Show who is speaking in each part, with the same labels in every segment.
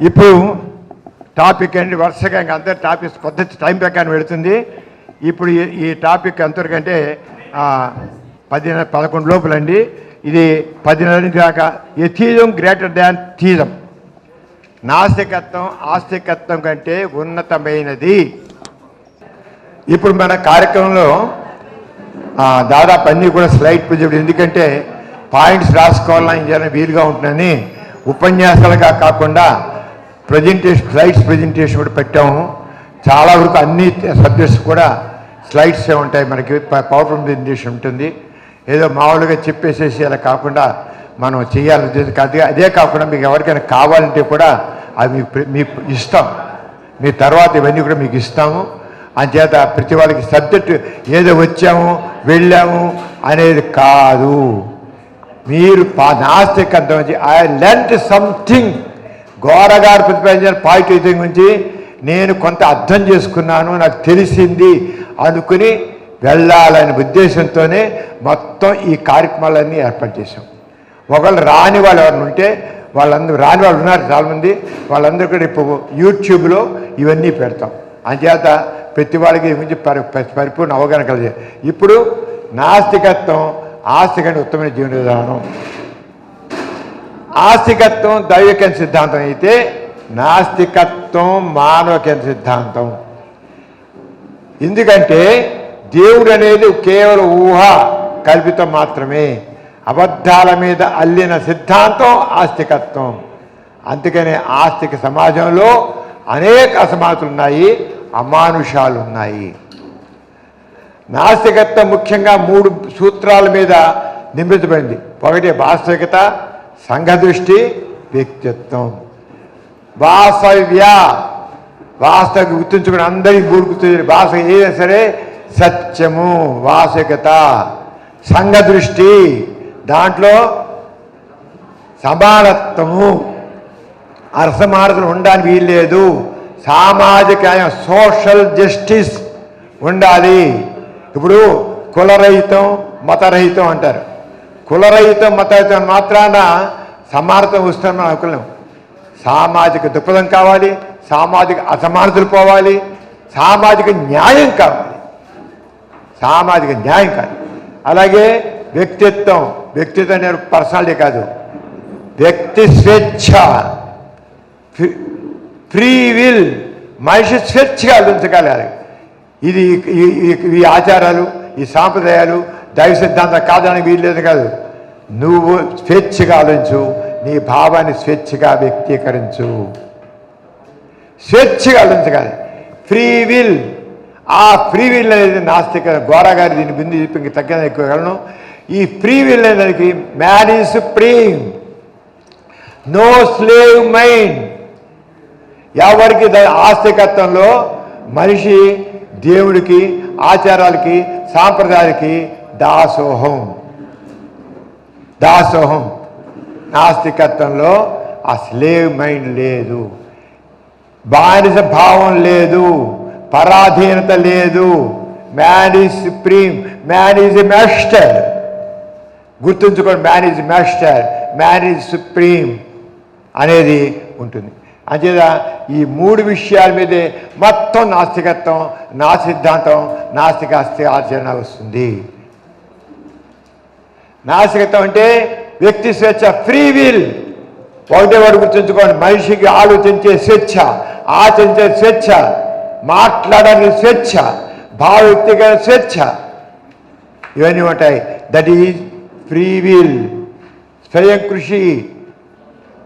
Speaker 1: ఇప్పుడు టాపిక్ అండి వరుసగా ఇంకా అందరి టాపిక్స్ పద్ధతి టైం ప్రకారం వెళుతుంది. ఇప్పుడు ఈ టాపిక్ ఎంతవరకంటే 11 లోపలండి. ఇది 10 దాకా ఎథీజం గ్రేటర్ దాన్ థీజం. నాస్తికత్వం ఆస్తికత్వం కంటే ఉన్నతమైనది. ఇప్పుడు మన కార్యక్రమంలో దాదాపు అన్నీ కూడా స్లైడ్ ప్రొజెక్ట్, ఎందుకంటే పాయింట్స్ రాసుకోవాలని జనం వీలుగా ఉంటుందని ఉపన్యాసాలుగా కాకుండా స్లైడ్స్ ప్రజెంటేషన్ కూడా పెట్టాము. చాలా వరకు అన్ని సబ్జెక్ట్స్ కూడా స్లైడ్స్ ఉంటాయి, మనకి పవర్ పాయింట్ ప్రజెంటేషన్ ఉంటుంది. ఏదో మామూలుగా చెప్పేసేసి అలా కాకుండా మనం చేయాలని కాదు. అదే కాకుండా మీకు ఎవరికైనా కావాలంటే కూడా అది మీకు ఇస్తాం, మీ తర్వాత ఇవన్నీ కూడా మీకు ఇస్తాము. అంచేత ప్రతి వాళ్ళకి సబ్జెక్టు ఏదో వచ్చాము వెళ్ళాము అనేది కాదు. మీరు నాస్తికత్వం నుంచి ఐ లెర్న్డ్ సంథింగ్, గోరగారు ప్రతిపాదించిన పాజిటివ్ థింగ్ గురించి నేను కొంత అర్థం చేసుకున్నాను, నాకు తెలిసింది అనుకుని వెళ్ళాలనే ఉద్దేశంతోనే మొత్తం ఈ కార్యక్రమాలన్నీ ఏర్పాటు చేశాం. ఒకళ్ళు రాని వాళ్ళు ఎవరైనా ఉంటే వాళ్ళందరూ, రాని వాళ్ళు ఉన్నారు చాలామంది, వాళ్ళందరూ కూడా ఇప్పుడు యూట్యూబ్లో ఇవన్నీ పెడతాం. అంచేత ప్రతి వాళ్ళకి గురించి పరిపూర్ణ అవగాహన కలిగే. ఇప్పుడు నాస్తికత్వం ఆస్తికంటే ఉత్తమమైన జీవన విధానం. ఆస్తికత్వం దైవిక సిద్ధాంతం అయితే నాస్తికత్వం మానవక సిద్ధాంతం. ఎందుకంటే దేవుడు అనేది కేవలం ఊహ కల్పితం మాత్రమే, అబద్ధాల మీద అల్లిన సిద్ధాంతం ఆస్తికత్వం. అందుకనే ఆస్తిక సమాజంలో అనేక అసమానతలు ఉన్నాయి, అమానుషాలు ఉన్నాయి. నాస్తికత్వం ముఖ్యంగా 3 సూత్రాల మీద నిర్మితమైంది. ఒకటి వాస్తవికత, సంఘదృష్టి, వ్యక్తిత్వం. వాస్తవిక గుర్తుంచుకుని అందరికీ 3 గుర్తు. వాస్తవిక ఏదైనా సరే సత్యము, వాస్తవికత, సంఘదృష్టి, దాంట్లో సమానత్వము, అసమానతలు ఉండడానికి వీల్లేదు. సామాజిక సోషల్ జస్టిస్ ఉండాలి. ఇప్పుడు కులరహితం మతరహితం అంటారు. కులరహితం మతరహితం మాత్రాన సమానత్వం వస్తామని అనుకున్నాం. సామాజిక దృక్పథం కావాలి, సామాజిక అసమానతలు పోవాలి, సామాజిక న్యాయం కావాలి, సామాజిక న్యాయం కాదు. అలాగే వ్యక్తిత్వం అనేది పర్సనాలిటీ కాదు, వ్యక్తి స్వేచ్ఛ, ఫ్రీ విల్, మనిషి స్వేచ్ఛగా ఆలోచించగలగాలి. ఈ ఆచారాలు, ఈ సాంప్రదాయాలు దైవ సిద్ధాంతం కాదని వీల్లేదు కాదు. నువ్వు స్వేచ్ఛగా ఆలోచించు, నీ భావాన్ని స్వేచ్ఛగా వ్యక్తీకరించు, స్వేచ్ఛగా ఆలోచించగాలి. ఫ్రీ విల్, ఆ ఫ్రీ విల్ అనేది నాస్తిక. గోరాగారి దీని బిందు ఇంక తగ్గిన ఎక్కువగలను. ఈ ఫ్రీ విల్ అనేది man is supreme, no slave mind. ఎవరికి ఆస్తికత్వంలో మనిషి దేవుడికి, ఆచారాలకి, సాంప్రదాయాలకి దాసోహం. నాస్తికత్వంలో ఆ స్లేవ్ మైండ్ లేదు, బానిస భావం లేదు, పరాధీనత లేదు. Man is supreme, man is a master. గుర్తుంచుకోండి, man is master, man is supreme అనేది ఉంటుంది. అంచేత ఈ 3 విషయాల మీదే మొత్తం నాస్తికత్వం, నా సిద్ధాంతం, నాస్తిక ఆచరణ వస్తుంది. నాస్తికత్వం అంటే వ్యక్తి స్వేచ్ఛ, ఫ్రీ విల్. ఒకటే వాడు గుర్తుంచుకోండి, మనిషికి ఆలోచించే స్వేచ్ఛ, ఆచరించే స్వేచ్ఛ, మాట్లాడడానికి స్వేచ్ఛ, భావ వ్యక్తిగత స్వేచ్ఛ, ఇవన్నీ ఉంటాయి. That is free will. స్వయం కృషి,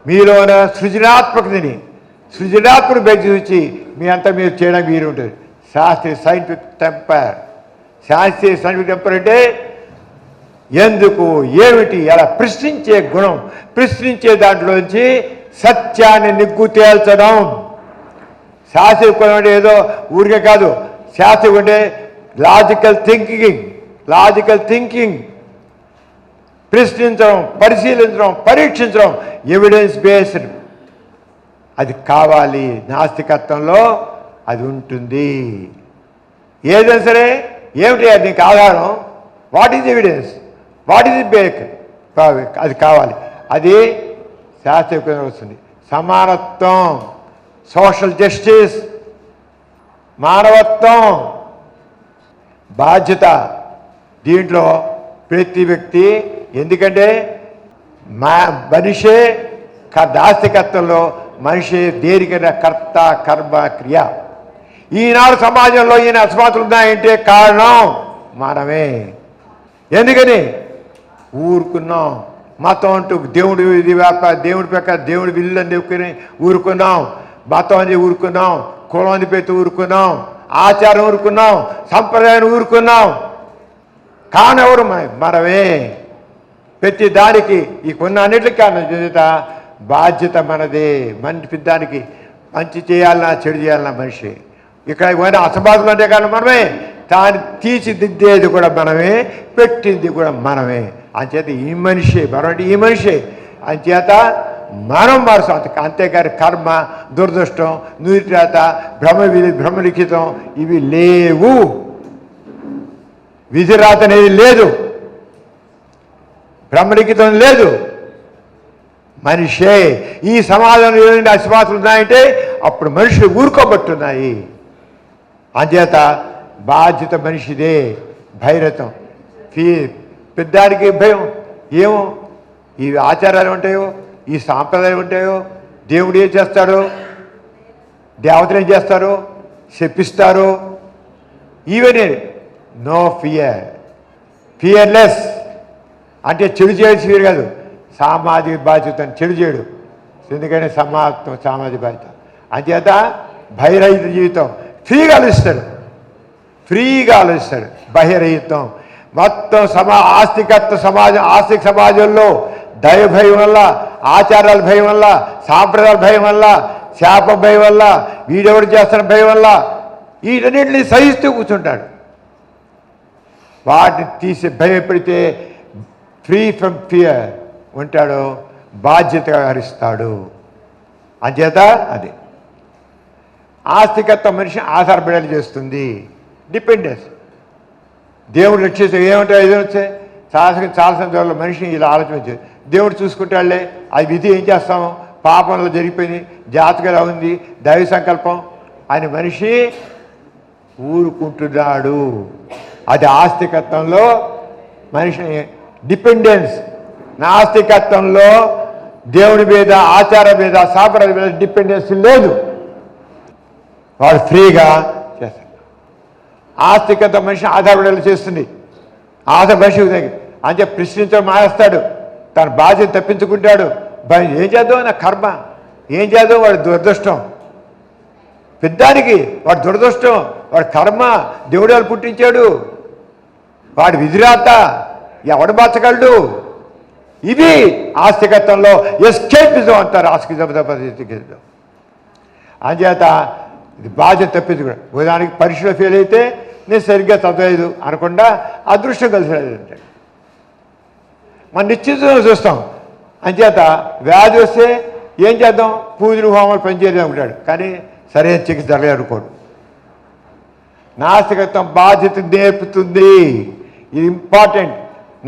Speaker 1: మీలోన సృజనాత్మక బయట చూసి మీ అంతా మీరు చేయడానికి వీలు ఉంటుంది. సైంటిఫిక్ టెంపర్ అంటే ఎందుకు, ఏమిటి, అలా ప్రశ్నించే గుణం, ప్రశ్నించే దాంట్లోంచి సత్యాన్ని నిగ్గు తేల్చడం. శాస్త్రీయ అంటే ఏదో ఊరికే కాదు. శాస్త్రీయ అంటే లాజికల్ థింకింగ్, ప్రశ్నించడం, పరిశీలించడం, పరీక్షించడం, ఎవిడెన్స్ బేస్డ్. అది కావాలి. నాస్తికత్వంలో అది ఉంటుంది. ఏదైనా సరే ఏమిటి నీకు ఆధారం, what is evidence, what is back, అది కావాలి. అది శాస్త్రీయ వస్తుంది. సమానత్వం, సోషల్ జస్టిస్, మానవత్వం, బాధ్యత. దీంట్లో ప్రతి వ్యక్తి, ఎందుకంటే మనిషే నాస్తికత్వంలో మనిషి దేనికైనా కర్త కర్మ క్రియ. ఈనాడు సమాజంలో ఈయన అసమానతలు ఉన్నాయంటే కారణం మనమే. ఎందుకని ఊరుకున్నాం. మతం అంటూ దేవుడు ఇది దేవుడి ప్రకారం దేవుడి విల్లు అని చెప్పుకుని ఊరుకున్నాం. మతం అని ఊరుకున్నాం, కులం అని పెట్టి ఊరుకున్నాం, ఆచారం ఊరుకున్నాం, సంప్రదాయాన్ని ఊరుకున్నాం. కానెవరు మనమే. ప్రతి దానికి ఈ కొన్ని అన్నిటికీ కారణం బాధ్యత మనదే. మనిషి దానికి మంచి చేయాలన్నా చెడు చేయాలన్నా మనిషి. ఇక్కడ ఏమైనా అసమానతలు అంటే కారణం మనమే. దాన్ని తీర్చిదిద్దేది కూడా మనమే, పెట్టింది కూడా మనమే. అంచేత ఈ మనిషి మరొకటి ఈ మనిషి. అంచేత మనం మారుస్తాం. అంతేకాని కర్మ, దురదృష్టం, నురిరాత, భ్రమలిఖితం ఇవి లేవు. విధిరాత అనేది లేదు, బ్రహ్మలిఖితం లేదు. మనిషే. ఈ సమాజంలో ఏమైనా అసమానతలు ఉన్నాయంటే అప్పుడు మనుషులు ఊరుకోబట్టున్నాయి. అంచేత బాధ్యత మనిషిదే. భైరతం, పెద్దానికి భయం. ఏమో ఈ ఆచారాలు ఉంటాయో, ఈ సాంప్రదాయాలు ఉంటాయో, దేవుడు ఏం చేస్తాడో, దేవతలు ఏం చేస్తారో, శపిస్తారో, ఈవెన్ నో ఫియర్, ఫియర్లెస్. అంటే చెడు చేయాల్సి ఫియర్ కాదు, సామాజిక బాధ్యత. చెడు చేయడు, ఎందుకంటే సామాజిక బాధ్యత. అంచేత భయరహిత జీవితం. ఫ్రీగా ఆలోచిస్తాడు, ఫ్రీగా ఆలోచిస్తాడు. బహిరహితం మొత్తం ఆస్తిక సమాజంలో దైవ భయం వల్ల, ఆచారాల భయం వల్ల, సాంప్రదాయాల భయం వల్ల, శాప భయం వల్ల, వీడెవడు చేస్తున్న భయం వల్ల వీటన్నింటినీ సహిస్తూ కూర్చుంటాడు. వాటిని తీసి భయపడితే ఫ్రీ ఫ్రమ్ ఫియర్ ఉంటాడు, బాధ్యతగా హరిస్తాడు. అంచేత అది ఆస్తికత్వం మనిషి ఆధారపడేలా చేస్తుంది. డిపెండెన్స్. దేవుడు రక్షిస్తే ఏమంటారు, ఏదో వచ్చాయి చాలా సందర్భాల్లో మనిషిని ఇలా ఆలోచించేది. దేవుడు చూసుకుంటాడులే, అది విధి ఏం చేస్తాము, పాపంలో జరిగిపోయింది, జాతకలా ఉంది, దైవ సంకల్పం అని మనిషి ఊరుకుంటున్నాడు. అది ఆస్తికత్వంలో మనిషి డిపెండెన్స్. నాస్తికత్వంలో దేవుడి మీద, ఆచారం మీద, సాంప్రదాయం మీద డిపెండెన్స్ లేదు. వాడు ఫ్రీగా చేస్తాడు. ఆస్తికత మనిషి ఆధారపడేలా చేస్తుంది. మనిషి అంటే ప్రశ్నించడం మానేస్తాడు, తన బాధ్యత తప్పించుకుంటాడు. ఏం చేద్దాం నా కర్మ, ఏం చేద్దాం వాడి దురదృష్టం. పెద్దానికి వాడి దురదృష్టం, వాడి కర్మ, దేవుడు వాళ్ళు పుట్టించాడు, వాడి విధిరాత, ఎవడు మార్చగలడు. ఇది ఆస్తికత్వంలో ఎస్కేపిజం అంటారు. ఆస్తికం అంచేత ఇది బాధ్యత తప్పించుకోవడం. ఉదాహరణకి పరీక్షలో ఫెయిల్ అయితే నేను సరిగ్గా చదవలేదు అనకుండా అదృష్టం కలిసి అంటాడు. మనం నిశ్చితంగా చూస్తాం. అంచేత వ్యాధి వస్తే ఏం చేద్దాం, పూజలు హోమాలు పనిచేయడం అనుకుంటాడు, కానీ సరైన చికిత్స జరగలేదు అనుకోడు. నాస్తికత్వం బాధ్యత నేర్పుతుంది. ఇది ఇంపార్టెంట్.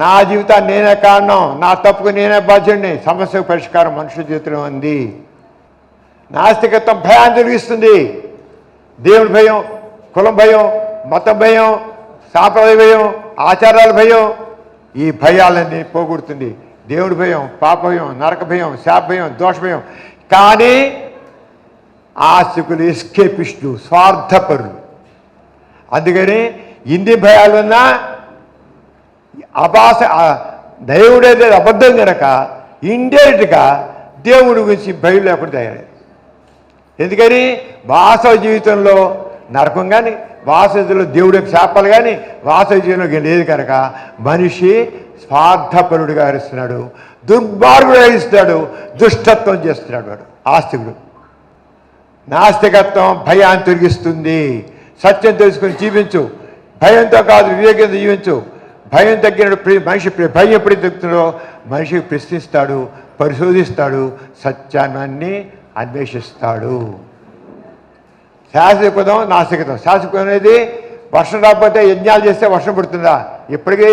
Speaker 1: నా జీవితాన్ని నేనే కారణం, నా తప్పుకు నేనే బాధ్యుడిని. సమస్యకు పరిష్కారం మనుషుల చేతిలో ఉంది. నాస్తికత్వం భయాన్ని కలిగిస్తుంది. దేవుడి భయం, కులం భయం, మతం భయం, సాంప్రదాయ భయం, ఆచారాల భయం, ఈ భయాలన్నీ పోగొడుతుంది. దేవుడి భయం, పాప భయం, నరక భయం, శాప భయం, దోష భయం. కానీ ఆస్తికులు ఎస్కేపిస్టులు, స్వార్థపరులు. అందుకని ఇన్ని భయాలున్నా దేవుడేది అబద్ధం కనుక ఇండైరెక్ట్గా దేవుడి గురించి భయం లేకుండా తయారయ్యారు. ఎందుకని వాస్తవ జీవితంలో నరకం కానీ, వాస్తవ జీవితంలో దేవుడి యొక్క శాపాలు కానీ వాస్తవ జీవితంలో లేదు కనుక మనిషి స్వార్థపరుడిగా హరిస్తున్నాడు, దుర్మార్గుడు హరిస్తాడు, దుష్టత్వం చేస్తున్నాడు వాడు ఆస్తికుడు. నాస్తికత్వం భయాన్ని తొలగిస్తుంది. సత్యం తెలుసుకుని జీవించు, భయంతో కాదు వివేకంతో జీవించు. భయం తగ్గినప్పుడు మనిషి భయం ఎప్పుడు తగ్గుతుందో మనిషికి ప్రశ్నిస్తాడు, పరిశోధిస్తాడు, సత్యాన్ని అన్వేషిస్తాడు. శాశ్వతం, నాస్తికత్వం. శాశ్వతం అనేది వర్షం రాకపోతే యజ్ఞాలు చేస్తే వర్షం పడుతుందా? ఇప్పటికీ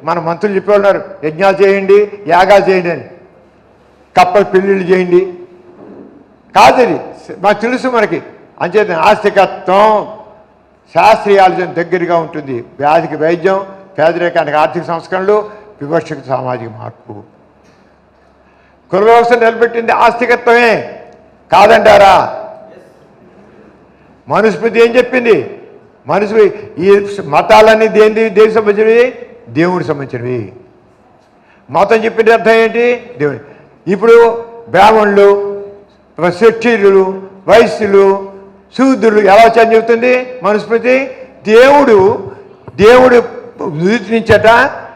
Speaker 1: మన మంత్రులు చెప్పేవాళ్ళు, యజ్ఞాలు చేయండి, యాగాలు చేయండి అని, కప్పలు పెళ్ళిళ్ళు చేయండి, కాదు ఇది మాకు తెలుసు మనకి. అంచేత నాస్తికత్వం శాస్త్రీయ ఆలోచన దగ్గరగా ఉంటుంది. వ్యాధికి వైద్యం, పేదరికానికి ఆర్థిక సంస్కరణలు, వివక్షకు సామాజిక మార్పు. కుల వ్యవస్థ నిలబెట్టింది ఆస్తికత్వమే కాదంటారా? మనుస్మృతి ఏం చెప్పింది? ఈ మతాలన్నీ దేనికి సంబంధించినవి? దేవుడికి సంబంధించినవి. మతం చెప్పిన అర్థం ఏంటి? దేవుడి. ఇప్పుడు బ్రాహ్మణులు, క్షత్రియులు, వైశ్యులు, శూద్రులు ఎలా వచ్చాయని చెబుతుంది మనుస్మృతి? దేవుడు నుదిటి నుంచట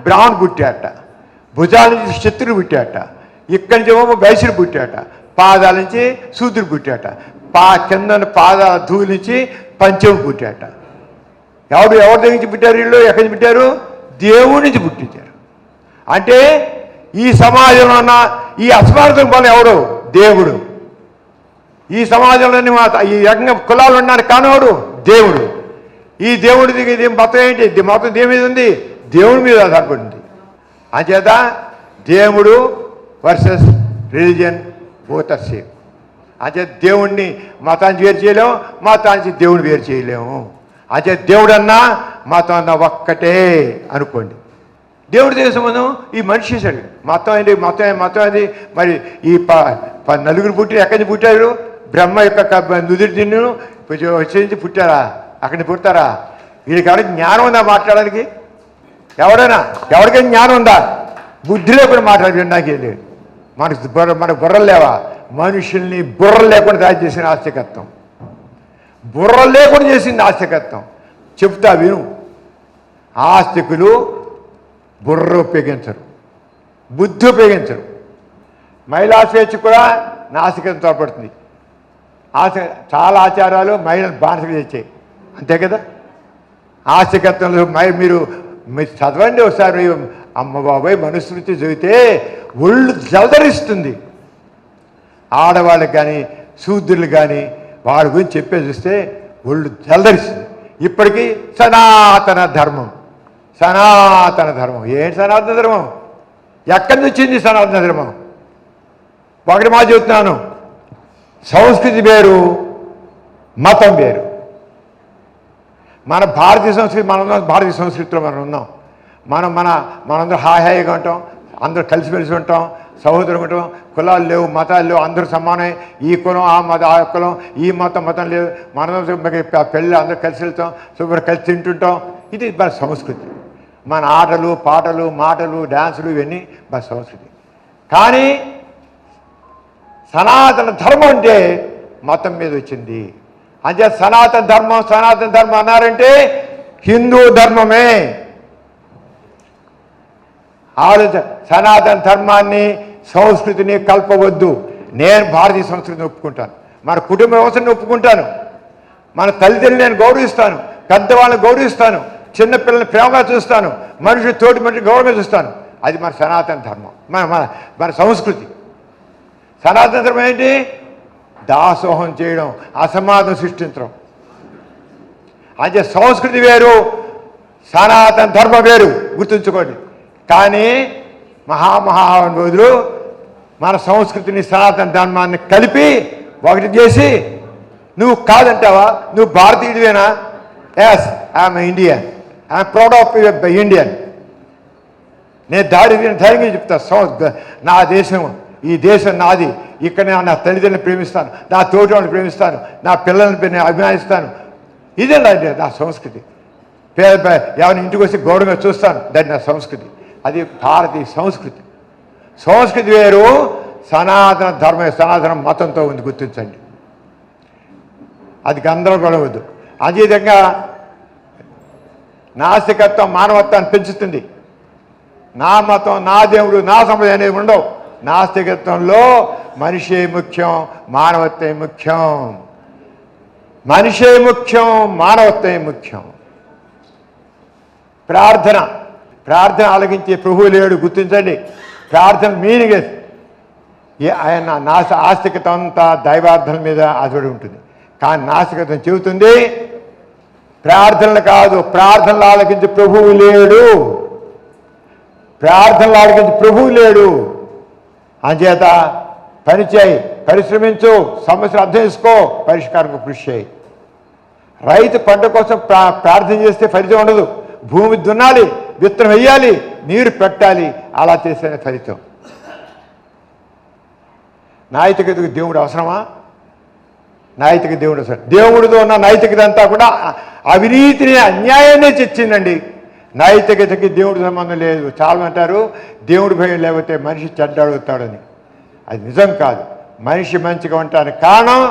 Speaker 1: బ్రాహ్మణు పుట్టాట, భుజాల నుంచి క్షత్రులు పుట్టాట, ఇక్కడి నుంచి ఏమో వైశ్యులు పుట్టాట, పాదాల నుంచి శూద్రులు పుట్టాట, కింద పాదాల ధూళి నుంచి పంచము పుట్టాట. ఎవరి దగ్గర నుంచి పుట్టారు వీళ్ళు? ఎక్కడి నుంచి పుట్టారు? దేవుడి నుంచి పుట్టించారు. అంటే ఈ సమాజంలో ఉన్న ఈ అసమానతల వల్ల ఎవరు? దేవుడు. ఈ సమాజంలోని ఈ రకంగా కులాలు ఉన్నాను కానివాడు దేవుడు. ఈ దేవుడిది ఇది మతం ఏంటి? మతం దేని మీద ఉంది? దేవుడి మీద ఆధారపడింది. అంచేత దేవుడు versus religion both are same. అంచేత దేవుణ్ణి మతానికి వేరు చేయలేము, మతానికి దేవుడిని వేరు చేయలేము. అంచేత దేవుడు అన్నా మతం అన్నా ఒక్కటే అనుకోండి. దేవుడి దేశం మనం ఈ మనిషి చేశాడు. మతం ఏంటి? మతం అది మరి ఈ నలుగురు పుట్టి ఎక్కడి నుంచి పుట్టారు? బ్రహ్మ యొక్క నుదిరి తిన్ను వచ్చి పుట్టారా? అక్కడిని పుడతారా? వీడికి ఎవరికి జ్ఞానం ఉందా మాట్లాడడానికి? ఎవరికైనా జ్ఞానం ఉందా? బుద్ధి లేకుండా మాట్లాడడానికి లేదు. మనకు బుర్రలు లేవా? మనుషుల్ని బుర్ర లేకుండా తయారు చేసిన ఆస్తికత్వం, బుర్ర లేకుండా చేసింది ఆస్తికత్వం. చెప్తా విను. ఆస్తికులు బుర్ర ఉపయోగించరు, బుద్ధి ఉపయోగించరు. మహిళా స్వేచ్ఛ కూడా నాస్తికత్వం తోడ్పడుతుంది. చాలా ఆచారాలు మహిళలు బానిసలు చేసాయి, అంతే కదా? ఆస్తికత్వంలో మీరు చదవండి ఒకసారి. అమ్మ బాబాయ్ మనుస్మృతి చదివితే ఒళ్ళు జలధరిస్తుంది. ఆడవాళ్ళకి కానీ శూద్రులు కానీ వాళ్ళ గురించి చెప్పే చూస్తే ఒళ్ళు జలధరిస్తుంది. ఇప్పటికీ సనాతన ధర్మం. ఏంటి సనాతన ధర్మం? ఎక్కడి నుంచి వచ్చింది సనాతన ధర్మం? ఒకటి మా చెబుతున్నాను, సంస్కృతి వేరు, మతం వేరు. మన భారతీయ సంస్కృతి, భారతీయ సంస్కృతిలో మనం ఉన్నాం. మనందరూ హాయిగా ఉంటాం, అందరూ కలిసిమెలిసి ఉంటాం, సహోదరులు ఉంటాం. కులాలు లేవు, మతాలు లేవు, అందరూ సమానమే. ఈ కులం ఆ కులం, ఈ మతం లేదు. మనం పెళ్ళి అందరూ కలిసి వెళ్తాం, శుభ్రం కలిసి తింటుంటాం. ఇది మన సంస్కృతి. మన ఆటలు, పాటలు, మాటలు, డ్యాన్సులు ఇవన్నీ మన సంస్కృతి. కానీ సనాతన ధర్మం అంటే మతం మీద వచ్చింది. అంటే సనాతన ధర్మం అన్నారంటే హిందూ ధర్మమే. సనాతన ధర్మాన్ని సంస్కృతిని కలపవద్దు. నేను భారతీయ సంస్కృతిని ఒప్పుకుంటాను, మన కుటుంబ వ్యవస్థని ఒప్పుకుంటాను, మన తల్లిదండ్రులు నేను గౌరవిస్తాను, పెద్దవాళ్ళని గౌరవిస్తాను, చిన్నపిల్లల్ని ప్రేమగా చూస్తాను, తోటి మనిషి గౌరవంగా చూస్తాను. అది మన సనాతన ధర్మం, మన సంస్కృతి. సనాతన ధర్మం ఏంటి? దాసోహం చేయడం, అసమాధం సృష్టించడం. అంటే సంస్కృతి వేరు, సనాతన ధర్మం వేరు, గుర్తుంచుకోండి. కానీ మహానుభావులు మన సంస్కృతిని సనాతన ధర్మాన్ని కలిపి ఒకటి చేసి, నువ్వు కాదంటావా? నువ్వు భారతీయుడివేనా? Yes, I'm Indian, I'm proud of Indian. నేను ధైర్యంగా చెప్తా, నా దేశం, ఈ దేశం నాది. ఇక్కడ నా తల్లిదండ్రులను ప్రేమిస్తాను, నా తోటి వాళ్ళని ప్రేమిస్తాను, నా పిల్లల్ని అభిమానిస్తాను. ఇదే నా సంస్కృతి. ఎవరిని ఇంటికి వచ్చి గౌరవంగా చూస్తాను, దాన్ని నా సంస్కృతి. అది భారతీయ సంస్కృతి. సంస్కృతి వేరు, సనాతన ధర్మ సనాతన మతంతో ఉంది, గుర్తించండి. అది గందరగోళం వద్దు. అదేవిధంగా నాస్తికత్వం మానవత్వాన్ని పెంచుతుంది. నా మతం, నా దేవుడు, నా సంపద అనేవి ఉండవు. నాస్తికత్వంలో మనిషే ముఖ్యం, మానవత్వమే ముఖ్యం. మనిషే ముఖ్యం, మానవత్వమే ముఖ్యం. ప్రార్థన ఆలకించే ప్రభువు లేడు, గుర్తించండి. ప్రార్థన మీనింగ్ ఆయన ఆస్తికత అంతా దైవార్థన మీద ఆధారపడి ఉంటుంది. కానీ నాస్తికత్వం చెబుతుంది ప్రార్థనలు కాదు, ప్రార్థనలు ఆలకించే ప్రభువు లేడు, ప్రార్థనలు ఆలకించే ప్రభువు లేడు. అంచేత పని చేయి, పరిశ్రమించు, సమస్యలు అర్థం చేసుకో, పరిష్కారం కృషి చేయి. రైతు పంట కోసం ప్రార్థన చేస్తే ఫలితం ఉండదు. భూమి దున్నాలి, విత్తనం వేయాలి, నీరు పెట్టాలి, అలా చేస్తేనే ఫలితం. నైతికతకు దేవుడు అవసరమా? నైతిక దేవుడు అవసరం. దేవుడితో ఉన్న నైతికత అంతా కూడా అవినీతిని, అన్యాయాన్ని తెచ్చిందండి. నైతికతకి దేవుడి సంబంధం లేదు. చాలా అంటారు దేవుడి భయం లేకపోతే మనిషి చెడ్డ అడుగుతాడని. అది నిజం కాదు. మనిషి మంచిగా ఉండటానికి కారణం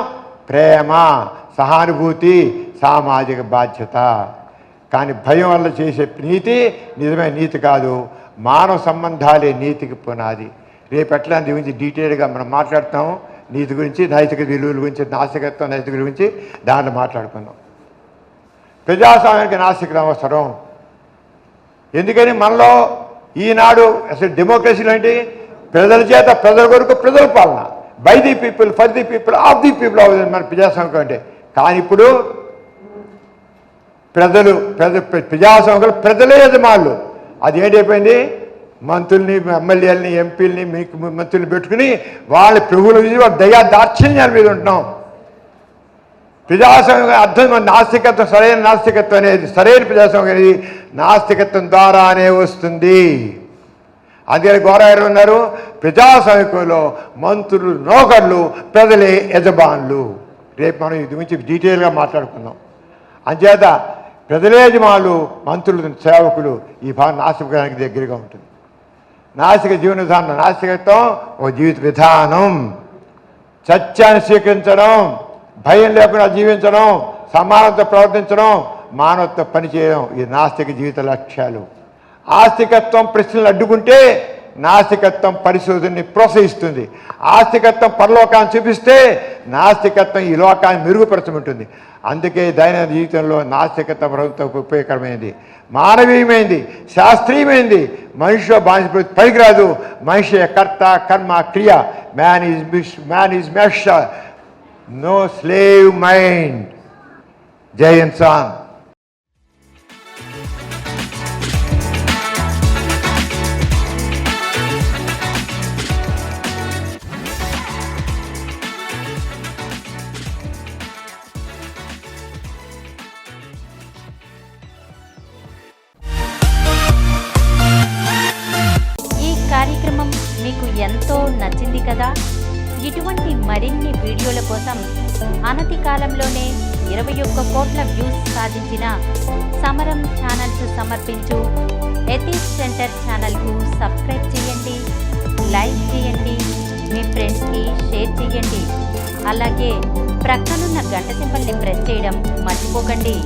Speaker 1: ప్రేమ, సహానుభూతి, సామాజిక బాధ్యత. కానీ భయం వల్ల చేసే నీతి నిజమైన నీతి కాదు. మానవ సంబంధాలే నీతికి పునాది. రేపు ఎట్లా దీని గురించి డీటెయిల్గా మనం మాట్లాడతాము. నీతి గురించి, నైతిక విలువల గురించి, నాస్తికత్వం, నైతిక గురించి దాంట్లో మాట్లాడుకుందాం. ప్రజాస్వామ్యానికి నాస్తికత అవసరం. ఎందుకని మనలో ఈనాడు అసలు డెమోక్రసీలో ఏంటి? ప్రజల చేత, ప్రజల కొరకు, ప్రజల పాలన. By the people, for the people, of the people అవుతుంది మన ప్రజాస్వామ్యం అంటే. కానీ ఇప్పుడు ప్రజాస్వామ్యం ప్రజలే యజమానులు. అది ఏంటైపోయింది? మంత్రుల్ని, ఎమ్మెల్యేలని, ఎంపీలని, మంత్రుల్ని పెట్టుకుని వాళ్ళ ప్రభువుల మీద, వాళ్ళ దయా దాక్షిణ్యాల మీద ఉంటున్నాం. ప్రజాస్వామ్యం అర్థం నాస్తికత్వం, సరైన నాస్తికత్వం అనేది, సరైన ప్రజాస్వామ్యం అనేది నాస్తికత్వం ద్వారానే వస్తుంది. అందుకని గౌరవారు ఉన్నారు, ప్రజాస్వామ్యంలో మంత్రులు నౌకర్లు, ప్రజలే యజమానులు. రేపు మనం ఇది గురించి డీటెయిల్గా మాట్లాడుకుందాం. అంచేత ప్రజలే యజమానులు, మంత్రులు సేవకులు. ఈ భాగం నాస్తికానికి దగ్గరగా ఉంటుంది. నాస్తిక జీవన విధానం, నాస్తికత్వం ఒక జీవిత విధానం. సత్యాన్ని స్వీకరించడం, భయం లేకుండా జీవించడం, సమానత ప్రవర్తించడం, మానవత్వ పనిచేయడం, ఈ నాస్తిక జీవిత లక్ష్యాలు. ఆస్తికత్వం ప్రశ్నలు అడ్డుకుంటే నాస్తికత్వం పరిశోధనని ప్రోత్సహిస్తుంది. ఆస్తికత్వం పరలోకాన్ని చూపిస్తే నాస్తికత్వం ఈ లోకాన్ని మెరుగుపరచమంటుంది. అందుకే దైనందిన జీవితంలో నాస్తికత్వం ప్రభుత్వం ఉపయోగకరమైనది, మానవీయమైంది, శాస్త్రీయమైంది. మనిషిలో బానిస పనికిరాదు. మనిషి కర్త, కర్మ, క్రియ. Man is master, no slave mind. జై ఇన్సాన్.
Speaker 2: కార్యక్రమం మీకు ఎంతో నచ్చింది కదా. ఇటువంటి మరిన్ని వీడియోల కోసం అనతి కాలంలోనే 21 కోట్ల వ్యూస్ సాధించిన సమరం ఛానల్స్ సమర్పించు ఎథిక్స్ సెంటర్ ఛానల్కు సబ్స్క్రైబ్ చేయండి, లైక్ చేయండి, మీ ఫ్రెండ్స్కి షేర్ చేయండి. అలాగే ప్రక్కనున్న గంట సింబల్ని ప్రెస్ చేయడం మర్చిపోకండి.